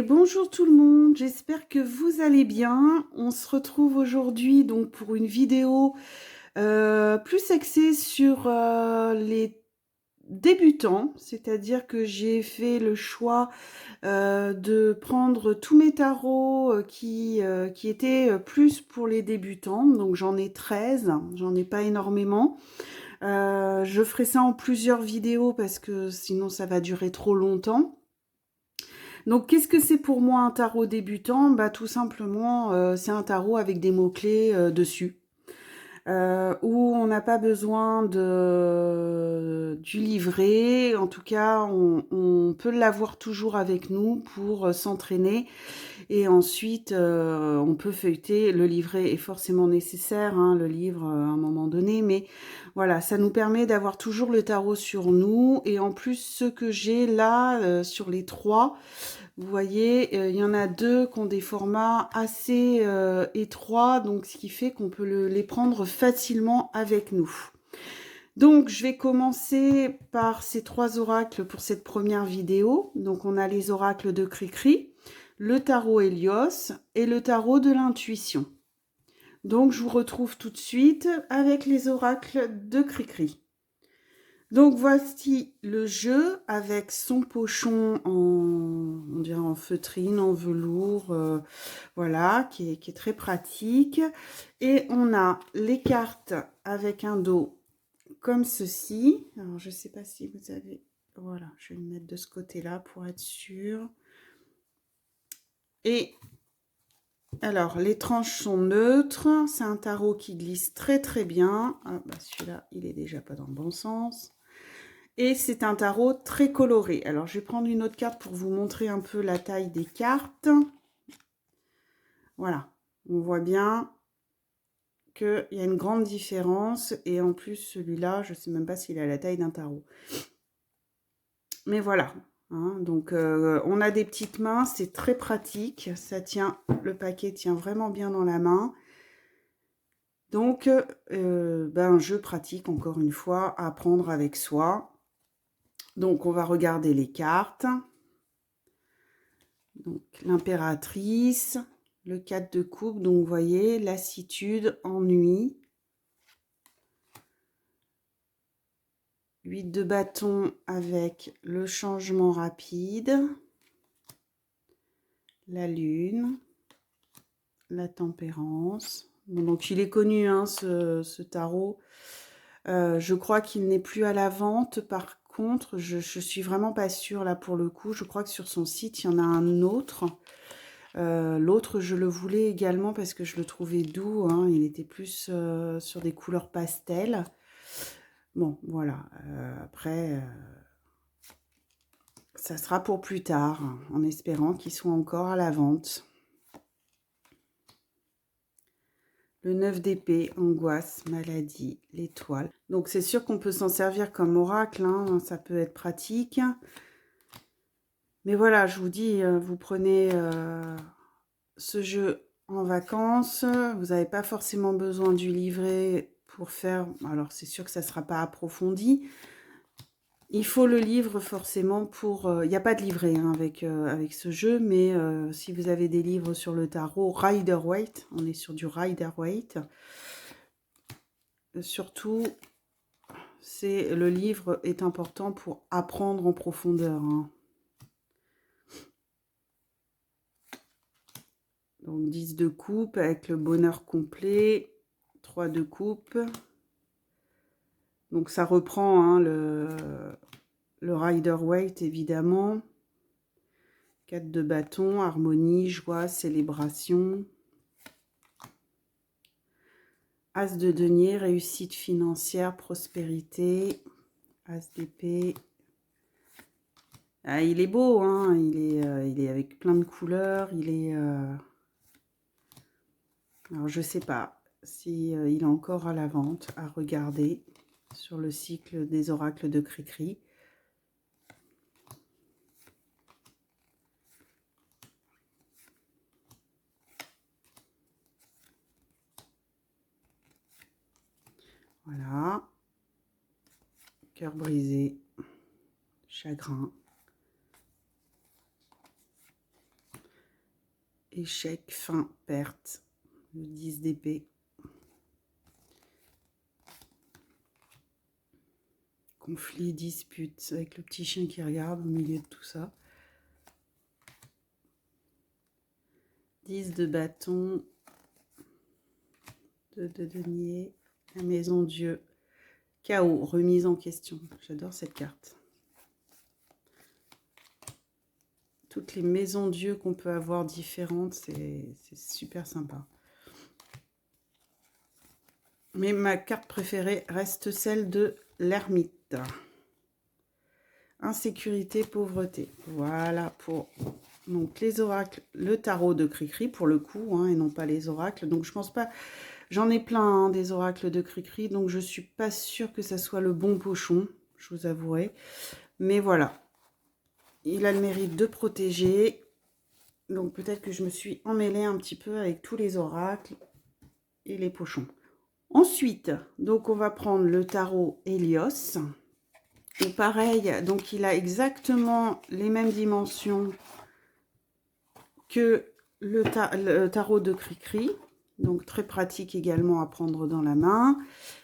Et bonjour tout le monde, j'espère que vous allez bien. On se retrouve aujourd'hui donc pour une vidéo plus axée sur les débutants, c'est-à-dire que j'ai fait le choix de prendre tous mes tarots qui étaient plus pour les débutants. Donc j'en ai 13, j'en ai pas énormément. Je ferai ça en plusieurs vidéos parce que sinon ça va durer trop longtemps. Donc, qu'est-ce que c'est pour moi un tarot débutant? Bah, tout simplement, c'est un tarot avec des mots-clés dessus, où on n'a pas besoin du livret. En tout cas, on peut l'avoir toujours avec nous pour s'entraîner. Et ensuite, on peut feuilleter. Le livret est forcément nécessaire, hein, le livre, à un moment donné. Mais voilà, ça nous permet d'avoir toujours le tarot sur nous. Et en plus, ce que j'ai là, sur les trois, vous voyez, il y en a deux qui ont des formats assez étroits, donc ce qui fait qu'on peut les prendre facilement avec nous. Donc, je vais commencer par ces trois oracles pour cette première vidéo. Donc, on a les oracles de Cricri, le tarot Hélios et le tarot de l'intuition. Donc, je vous retrouve tout de suite avec les oracles de Cricri. Donc voici le jeu avec son pochon on dirait en feutrine, en velours, voilà, qui est très pratique. Et on a les cartes avec un dos comme ceci. Alors je ne sais pas si vous avez... Voilà, je vais le mettre de ce côté-là pour être sûr. Et alors, les tranches sont neutres. C'est un tarot qui glisse très très bien. Ah, bah celui-là, il est déjà pas dans le bon sens. Et c'est un tarot très coloré. Alors, je vais prendre une autre carte pour vous montrer un peu la taille des cartes. Voilà, on voit bien qu'il y a une grande différence. Et en plus, celui-là, je ne sais même pas s'il a la taille d'un tarot. Mais voilà, hein, donc on a des petites mains, c'est très pratique. Ça tient, le paquet tient vraiment bien dans la main. Donc, un jeu pratique, encore une fois, à prendre avec soi. Donc, on va regarder les cartes. Donc, l'impératrice, le 4 de coupe, donc vous voyez, lassitude, ennui. 8 de bâton avec le changement rapide. La lune, la tempérance. Bon, donc, il est connu, hein, ce tarot. Je crois qu'il n'est plus à la vente. Par contre, je suis vraiment pas sûre là pour le coup. Je crois que sur son site, il y en a un autre. L'autre, je le voulais également parce que je le trouvais doux, hein. Il était plus sur des couleurs pastel. Bon, voilà. Après, ça sera pour plus tard, hein, en espérant qu'il soit encore à la vente. Le 9 d'épée, angoisse, maladie, l'étoile. Donc, c'est sûr qu'on peut s'en servir comme oracle, hein, ça peut être pratique. Mais voilà, je vous dis, vous prenez ce jeu en vacances, vous n'avez pas forcément besoin du livret pour faire... Alors, c'est sûr que ça ne sera pas approfondi. Il faut le livre forcément pour... Il n'y a pas de livret, hein, avec ce jeu, mais si vous avez des livres sur le tarot, Rider-Waite, on est sur du Rider-Waite. Surtout, le livre est important pour apprendre en profondeur, hein. Donc 10 de coupe avec le bonheur complet, 3 de coupe. Donc ça reprend, hein, le Rider-Waite évidemment. 4 de bâton, harmonie, joie, célébration. As de denier, réussite financière, prospérité. As d'épée. Ah, il est beau, hein, il est avec plein de couleurs, il est... Alors, je ne sais pas si il est encore à la vente, à regarder sur le cycle des oracles de Cricri. Voilà. Cœur brisé. Chagrin. échec, fin, perte. Le 10 d'épée. Conflit, dispute, avec le petit chien qui regarde au milieu de tout ça. 10 de bâton. 2 de denier. La maison Dieu. Chaos, remise en question. J'adore cette carte. Toutes les maisons Dieu qu'on peut avoir différentes, c'est super sympa. Mais ma carte préférée reste celle de l'ermite. Insécurité, pauvreté. Voilà pour donc les oracles, le tarot de Cricri pour le coup, hein, et non pas les oracles. Donc je pense pas, j'en ai plein hein, des oracles de Cricri, donc je suis pas sûre que ça soit le bon pochon, je vous avouerai. Mais voilà, il a le mérite de protéger. Donc peut-être que je me suis emmêlée un petit peu avec tous les oracles et les pochons. Ensuite, donc on va prendre le tarot Hélios. Et pareil, donc il a exactement les mêmes dimensions que le tarot de Cricri. Donc très pratique également à prendre dans la main.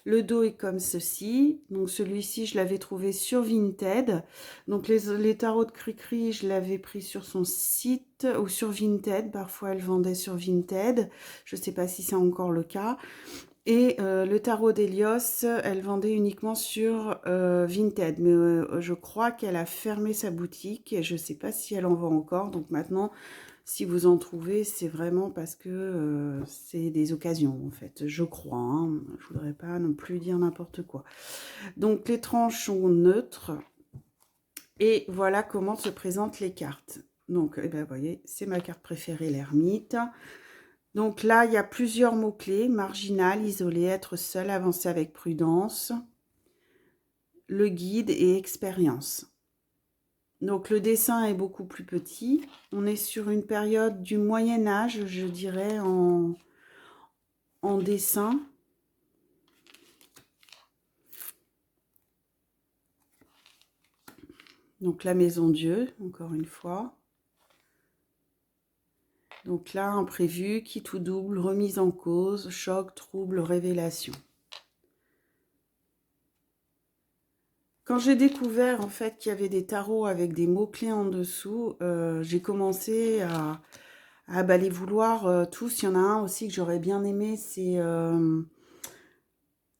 Le dos est comme ceci. Donc celui-ci, je l'avais trouvé sur Vinted. Donc les tarots de Cricri, je l'avais pris sur son site ou sur Vinted. Parfois, elle vendait sur Vinted. Je ne sais pas si c'est encore le cas. Et le tarot d'Hélios, elle vendait uniquement sur Vinted. Mais je crois qu'elle a fermé sa boutique. Et je ne sais pas si elle en vend encore. Donc maintenant, si vous en trouvez, c'est vraiment parce que c'est des occasions, en fait. Je crois. Hein. Je ne voudrais pas non plus dire n'importe quoi. Donc les tranches sont neutres. Et voilà comment se présentent les cartes. Donc, eh ben, vous voyez, c'est ma carte préférée, l'ermite. Donc là, il y a plusieurs mots-clés. Marginal, isolé, être seul, avancer avec prudence. Le guide et expérience. Donc le dessin est beaucoup plus petit. On est sur une période du Moyen-Âge, je dirais, en dessin. Donc la maison Dieu, encore une fois. Donc là, imprévu, quitte ou double, remise en cause, choc, trouble, révélation. Quand j'ai découvert en fait qu'il y avait des tarots avec des mots-clés en dessous, j'ai commencé à les vouloir tous. Il y en a un aussi que j'aurais bien aimé, c'est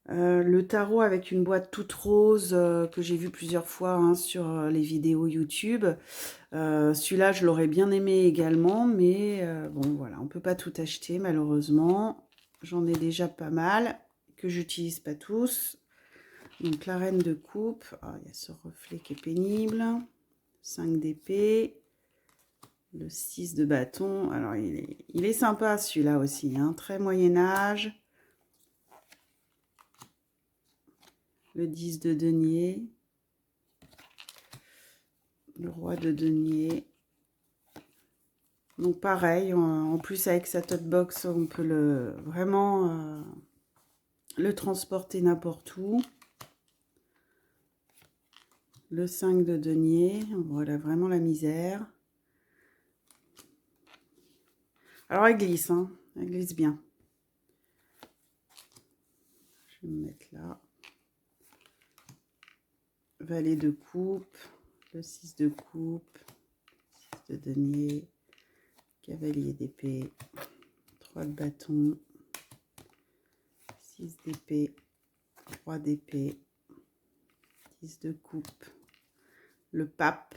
le tarot avec une boîte toute rose que j'ai vu plusieurs fois hein, sur les vidéos YouTube. Celui-là, je l'aurais bien aimé également, mais bon, voilà, on ne peut pas tout acheter malheureusement. J'en ai déjà pas mal, que j'utilise pas tous. Donc la reine de coupe, il y a ce reflet qui est pénible. 5 d'épée. Le 6 de bâton. Alors, il est sympa celui-là aussi, hein, très Moyen-Âge. Le 10 de denier. Le roi de denier. Donc pareil, en plus avec sa tote box, on peut vraiment le transporter n'importe où. Le 5 de denier, voilà vraiment la misère. Alors elle glisse, hein, elle glisse bien. Je vais me mettre là. Valet de coupe, le 6 de coupe, 6 de denier, cavalier d'épée, 3 de bâton, 6 d'épée, 3 d'épée, 10 de coupe, le pape,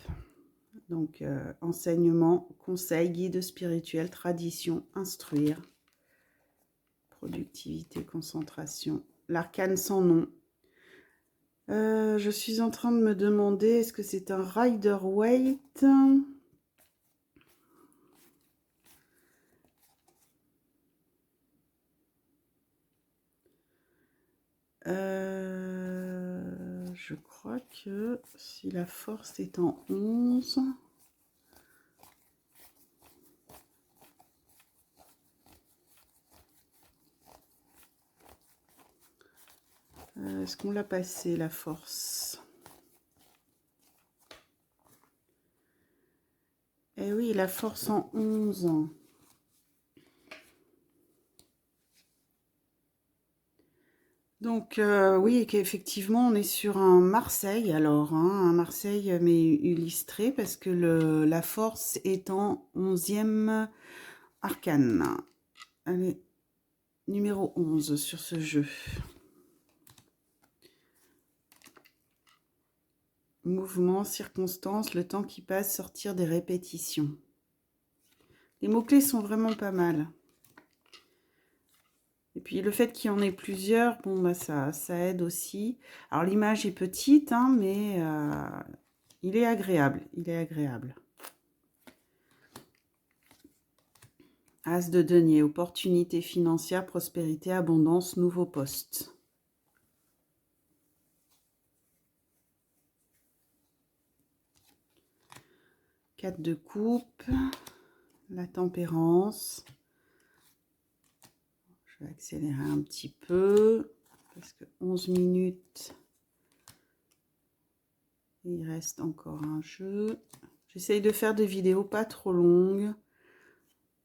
donc enseignement, conseil, guide spirituel, tradition, instruire, productivité, concentration, l'arcane sans nom. Je suis en train de me demander, est-ce que c'est un Rider-Waite ? Je crois que si la force est en 11... est-ce qu'on l'a passé, la force? Eh oui, la force en 11. Donc oui, qu'effectivement, on est sur un Marseille alors, hein, un Marseille mais illustré parce que la force est en 11e arcane. Allez, numéro 11 sur ce jeu. Mouvement, circonstance, le temps qui passe, sortir des répétitions. Les mots-clés sont vraiment pas mal. Et puis le fait qu'il y en ait plusieurs, bon bah ça aide aussi. Alors l'image est petite, hein, mais il est agréable. Il est agréable. As de denier, opportunité financière, prospérité, abondance, nouveau poste. Quatre de coupe, la tempérance. Je vais accélérer un petit peu, parce que 11 minutes, il reste encore un jeu. J'essaye de faire des vidéos pas trop longues,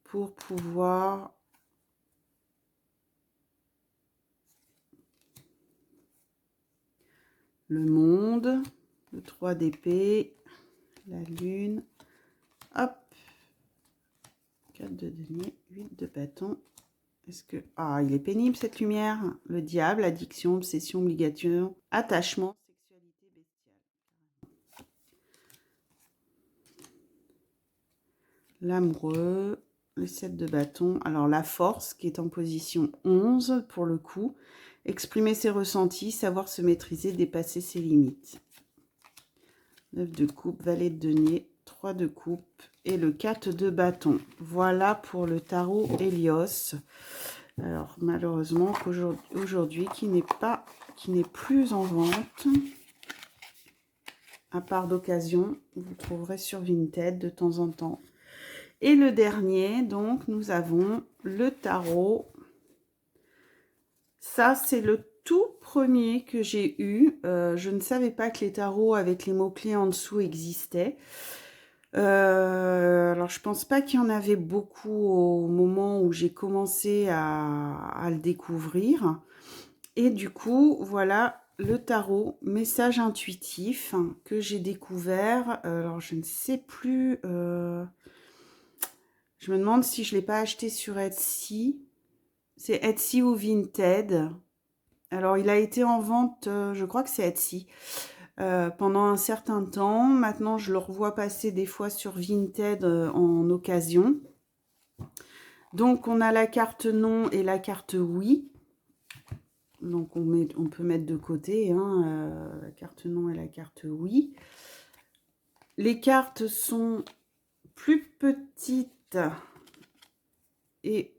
pour pouvoir le monde, le 3 d'épée, la lune, hop, 4 de denier, 8 de bâton. Est-ce que... Ah, il est pénible cette lumière. Le diable, addiction, obsession, obligation, attachement, sexualité bestiale. L'amoureux, le 7 de bâton. Alors la force qui est en position 11 pour le coup. Exprimer ses ressentis, savoir se maîtriser, dépasser ses limites. 9 de coupe, valet de denier, 3 de coupe et le 4 de bâton. Voilà pour le tarot Hélios. Alors malheureusement aujourd'hui qui n'est plus en vente. À part d'occasion, vous trouverez sur Vinted de temps en temps. Et le dernier, donc nous avons le tarot. Ça c'est le tout premier que j'ai eu. Je ne savais pas que les tarots avec les mots-clés en dessous existaient. Alors je pense pas qu'il y en avait beaucoup au moment où j'ai commencé à le découvrir. Et du coup, voilà le tarot message intuitif que j'ai découvert. Alors je ne sais plus. Je me demande si je l'ai pas acheté sur Etsy. C'est Etsy ou Vinted. Alors il a été en vente, je crois que c'est Etsy. Pendant un certain temps. Maintenant, je le revois passer des fois sur Vinted en occasion. Donc, on a la carte non et la carte oui. Donc, on peut mettre de côté la carte non et la carte oui. Les cartes sont plus petites et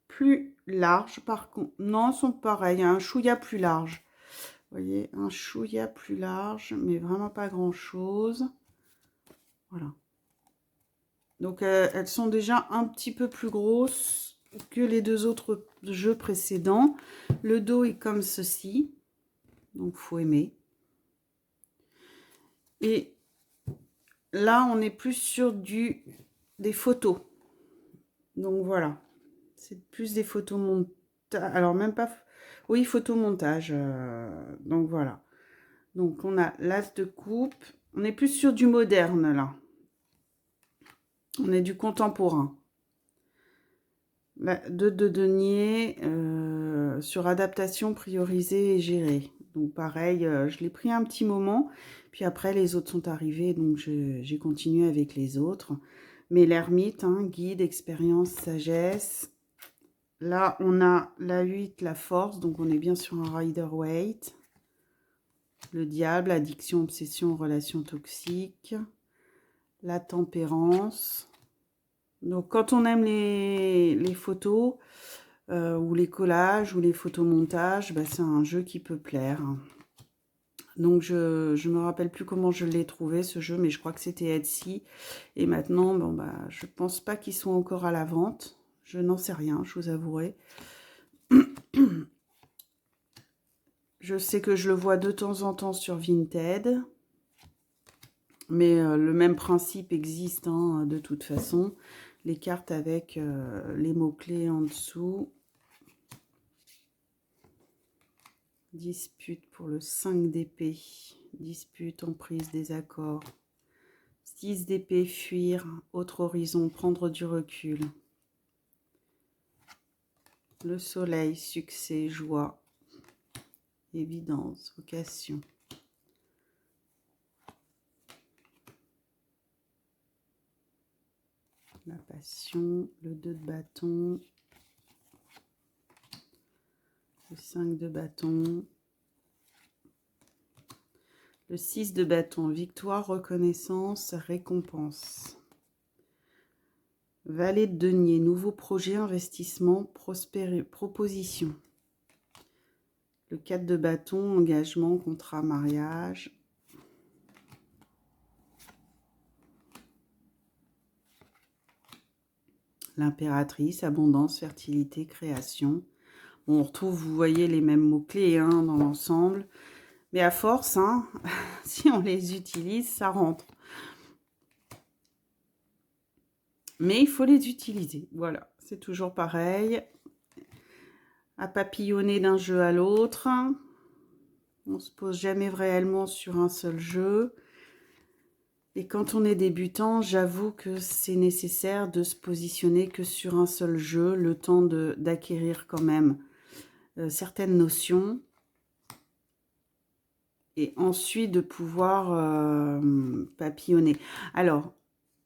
plus larges. Par contre, non, sont pareilles. Un chouïa plus large. Vous voyez, un chouïa plus large, mais vraiment pas grand-chose. Voilà. Donc, elles sont déjà un petit peu plus grosses que les deux autres jeux précédents. Le dos est comme ceci. Donc, il faut aimer. Et là, on est plus sur des photos. Donc, voilà. C'est plus des photos montage. Alors, même pas... Oui, photomontage. Donc, voilà. Donc, on a l'as de coupe. On est plus sur du moderne, là. On est du contemporain. 2 de denier sur adaptation, priorisée et gérée. Donc pareil, je l'ai pris un petit moment, puis après les autres sont arrivés, donc j'ai continué avec les autres. Mais l'ermite, guide, expérience, sagesse. Là, on a la 8, la force, donc on est bien sur un Rider-Waite. Le diable, addiction, obsession, relation toxique. La tempérance. Donc quand on aime les photos, ou les collages, ou les photomontages, bah, c'est un jeu qui peut plaire. Donc je me rappelle plus comment je l'ai trouvé ce jeu, mais je crois que c'était Etsy. Et maintenant, bon, bah, je pense pas qu'ils sont encore à la vente. Je n'en sais rien, je vous avouerai. Je sais que je le vois de temps en temps sur Vinted. Mais le même principe existe de toute façon. Les cartes avec les mots-clés en dessous. Dispute pour le 5 d'épée. Dispute, emprise, désaccord. 6 d'épée, fuir. Autre horizon, prendre du recul. Le soleil, succès, joie. Évidence, vocation. La passion, le 2 de bâton. Le 5 de bâton. Le 6 de bâton, victoire, reconnaissance, récompense. Valet de denier, nouveau projet, investissement, proposition. Le 4 de bâton, engagement, contrat, mariage. L'impératrice, abondance, fertilité, création. Bon, on retrouve, vous voyez, les mêmes mots-clés hein, dans l'ensemble. Mais à force, hein, si on les utilise, ça rentre. Mais il faut les utiliser. Voilà, c'est toujours pareil. À papillonner d'un jeu à l'autre. On ne se pose jamais réellement sur un seul jeu. Et quand on est débutant, j'avoue que c'est nécessaire de se positionner que sur un seul jeu, le temps d'acquérir quand même certaines notions. Et ensuite de pouvoir papillonner. Alors,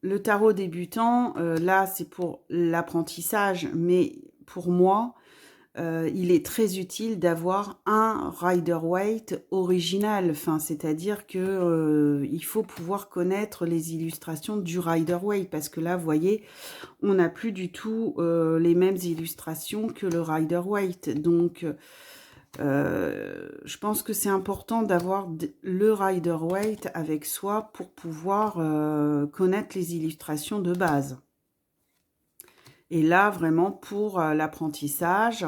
le tarot débutant, là, c'est pour l'apprentissage, mais pour moi, il est très utile d'avoir un Rider-Waite original. Enfin, c'est-à-dire que il faut pouvoir connaître les illustrations du Rider-Waite, parce que là, vous voyez, on n'a plus du tout les mêmes illustrations que le Rider-Waite. Donc, je pense que c'est important d'avoir le Rider-Waite avec soi pour pouvoir connaître les illustrations de base. Et là, vraiment, pour l'apprentissage,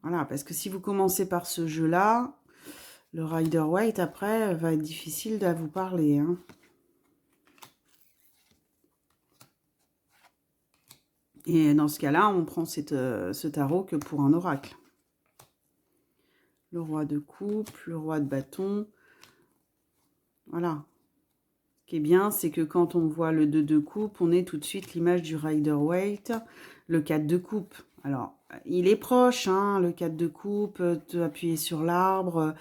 voilà, parce que si vous commencez par ce jeu-là, le Rider-Waite, après, va être difficile de vous parler. Hein. Et dans ce cas-là, on prend ce tarot que pour un oracle. Le roi de coupe, le roi de bâton. Voilà. Ce qui est bien, c'est que quand on voit le 2 de coupe, on est tout de suite l'image du Rider-Waite, le 4 de coupe. Alors, il est proche, hein, le 4 de coupe, appuyer sur l'arbre,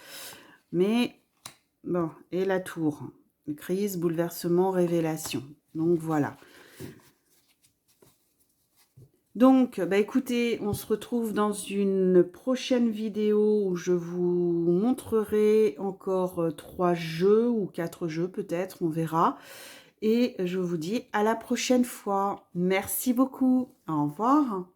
mais bon, et la tour. Crise, bouleversement, révélation. Donc, voilà. Donc, bah écoutez, on se retrouve dans une prochaine vidéo où je vous montrerai encore 3 jeux ou 4 jeux peut-être, on verra. Et je vous dis à la prochaine fois. Merci beaucoup. Au revoir.